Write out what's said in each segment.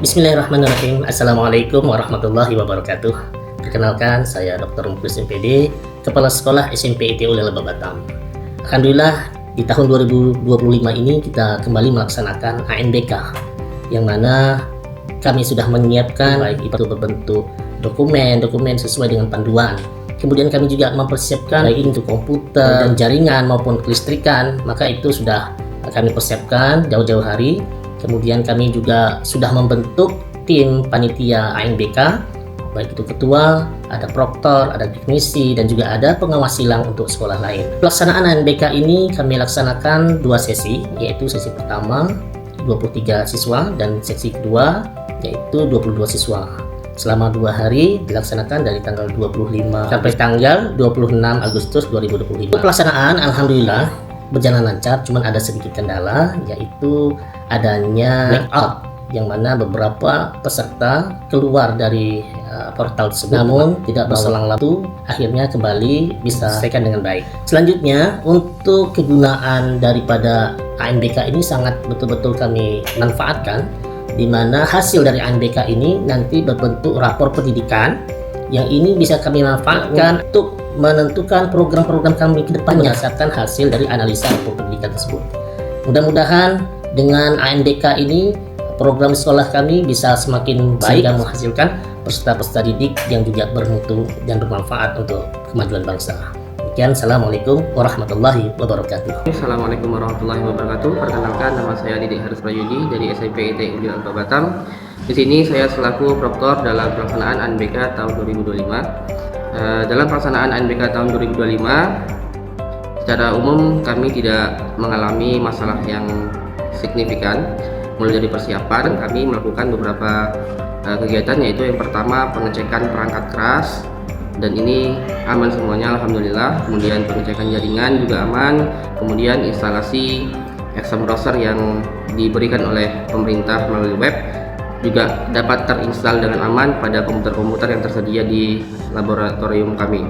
Bismillahirrahmanirrahim. Assalamualaikum warahmatullahi wabarakatuh. Perkenalkan, saya Dr. Muklis MPD, Kepala Sekolah SMP ITU Leleba Batam. Alhamdulillah, di tahun 2025 ini kita kembali melaksanakan ANBK, yang mana kami sudah menyiapkan baik itu berbentuk dokumen sesuai dengan panduan. Kemudian kami juga mempersiapkan baik untuk komputer dan jaringan maupun kelistrikan, maka itu sudah kami persiapkan jauh-jauh hari. Kemudian kami juga sudah membentuk tim panitia ANBK, baik itu ketua, ada proktor, ada teknisi, dan juga ada pengawas silang untuk sekolah lain. Pelaksanaan ANBK ini kami laksanakan 2 sesi, yaitu sesi pertama 23 siswa dan sesi kedua yaitu 22 siswa. Selama 2 hari dilaksanakan dari tanggal 25 sampai tanggal 26 Agustus 2025. Pelaksanaan alhamdulillah berjalan lancar, cuman ada sedikit kendala, yaitu adanya blackout, yang mana beberapa peserta keluar dari portal tersebut, namun tidak berselang waktu akhirnya kembali bisa selesaikan dengan baik. Selanjutnya, untuk kegunaan daripada ANBK ini sangat betul-betul kami manfaatkan, di mana hasil dari ANBK ini nanti berbentuk rapor pendidikan yang ini bisa kami manfaatkan untuk menentukan program-program kami ke depannya berdasarkan hasil dari analisa rapor pendidikan tersebut. Mudah-mudahan dengan ANBK ini program sekolah kami bisa semakin baik dan menghasilkan peserta-peserta didik yang juga bermutu dan bermanfaat untuk kemajuan bangsa. Demikian, Assalamualaikum warahmatullahi wabarakatuh. Assalamualaikum warahmatullahi wabarakatuh. Perkenalkan, nama saya Didik Haris Prayudi dari SMP ITU Leleba Batam. Di sini saya selaku proktor dalam pelaksanaan ANBK tahun 2025. Dalam pelaksanaan ANBK tahun 2025, secara umum kami tidak mengalami masalah yang signifikan. Mulai dari persiapan, kami melakukan beberapa kegiatan, yaitu yang pertama pengecekan perangkat keras, dan ini aman semuanya alhamdulillah. Kemudian pengecekan jaringan juga aman. Kemudian instalasi exam browser yang diberikan oleh pemerintah melalui web juga dapat terinstal dengan aman pada komputer-komputer yang tersedia di laboratorium kami.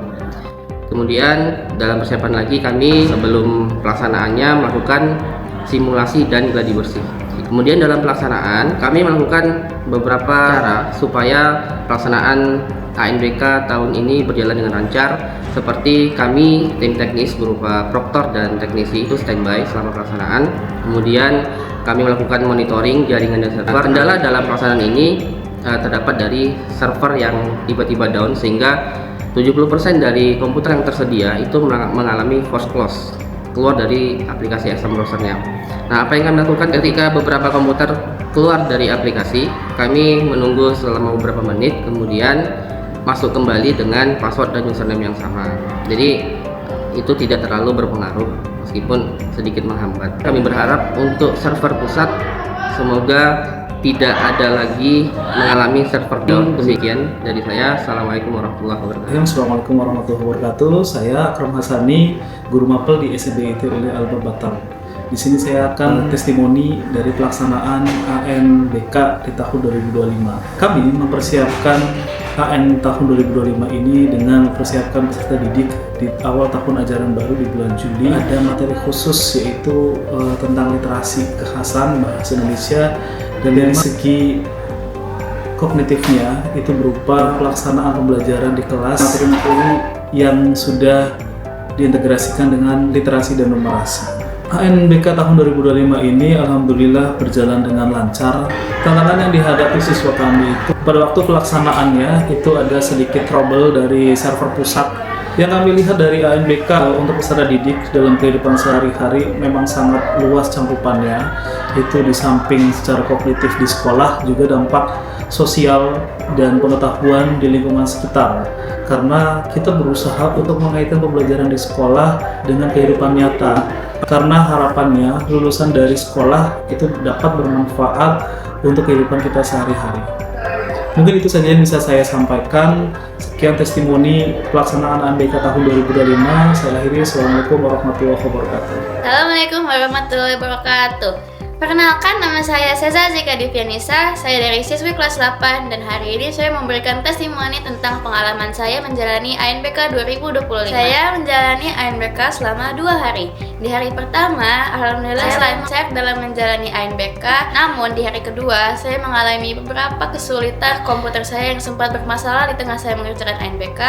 Kemudian dalam persiapan lagi, kami sebelum pelaksanaannya melakukan simulasi dan gladi bersih. Kemudian dalam pelaksanaan kami melakukan beberapa cara supaya pelaksanaan ANBK tahun ini berjalan dengan lancar, seperti kami tim teknis berupa proktor dan teknisi itu standby selama pelaksanaan. Kemudian kami melakukan monitoring jaringan dan server. Kendala dalam pelaksanaan ini terdapat dari server yang tiba-tiba down, sehingga 70% dari komputer yang tersedia itu mengalami force close, keluar dari aplikasi exam browsernya. Nah, apa yang kami lakukan ketika beberapa komputer keluar dari aplikasi, kami menunggu selama beberapa menit, kemudian masuk kembali dengan password dan username yang sama. Jadi itu tidak terlalu berpengaruh meskipun sedikit menghambat. Kami berharap untuk server pusat semoga tidak ada lagi mengalami server down. Demikian dari saya. Assalamualaikum warahmatullahi wabarakatuh. Assalamualaikum warahmatullahi wabarakatuh. Saya Akram Hasani, guru mapel di SMP ITU Leleba Batam. Di sini saya akan testimoni dari pelaksanaan ANBK di tahun 2025. Kami mempersiapkan AN tahun 2025 ini dengan mempersiapkan peserta didik di awal tahun ajaran baru di bulan Juli. Ada materi khusus, yaitu tentang literasi kekhasan bahasa Indonesia, dan dari segi kognitifnya itu berupa pelaksanaan pembelajaran di kelas, materi-materi yang sudah diintegrasikan dengan literasi dan numerasi. ANBK tahun 2025 ini alhamdulillah berjalan dengan lancar. Tantangan yang dihadapi siswa kami itu pada waktu pelaksanaannya itu ada sedikit trouble dari server pusat. Yang kami lihat dari ANBK untuk peserta didik dalam kehidupan sehari-hari memang sangat luas cangkupannya. Itu di samping secara kognitif di sekolah, juga dampak sosial dan pengetahuan di lingkungan sekitar. Karena kita berusaha untuk mengaitkan pembelajaran di sekolah dengan kehidupan nyata. Karena harapannya lulusan dari sekolah itu dapat bermanfaat untuk kehidupan kita sehari-hari. Mungkin itu saja yang bisa saya sampaikan. Sekian testimoni pelaksanaan ANBK tahun 2025. Saya akhiri. Assalamualaikum warahmatullahi wabarakatuh. Assalamualaikum warahmatullahi wabarakatuh. Perkenalkan, nama saya Seza Zika Divianisa. Saya dari siswi kelas 8 dan hari ini saya memberikan testimoni tentang pengalaman saya menjalani ANBK 2025. Saya menjalani ANBK selama 2 hari. Di hari pertama, alhamdulillah saya lancar dalam menjalani ANBK. Namun di hari kedua, saya mengalami beberapa kesulitan komputer saya yang sempat bermasalah di tengah saya mengerjakan ANBK.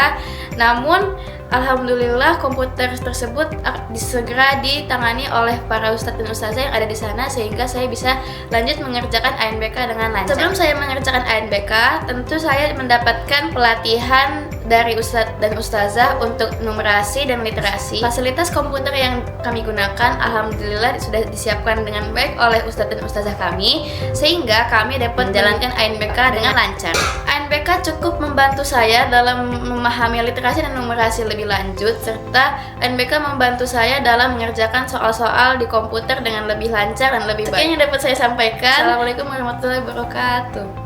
Namun alhamdulillah komputer tersebut segera ditangani oleh para ustadz dan ustazah yang ada di sana sehingga saya bisa lanjut mengerjakan ANBK dengan lancar. Sebelum saya mengerjakan ANBK, tentu saya mendapatkan pelatihan dari ustadz dan ustazah untuk numerasi dan literasi. Fasilitas komputer yang kami gunakan alhamdulillah sudah disiapkan dengan baik oleh ustadz dan ustazah kami sehingga kami dapat menjalankan ANBK dengan lancar. ANBK cukup membantu saya dalam memahami literasi dan numerasi lebih lanjut, serta ANBK membantu saya dalam mengerjakan soal-soal di komputer dengan lebih lancar dan lebih baik. Sekian yang dapat saya sampaikan. Assalamualaikum warahmatullahi wabarakatuh.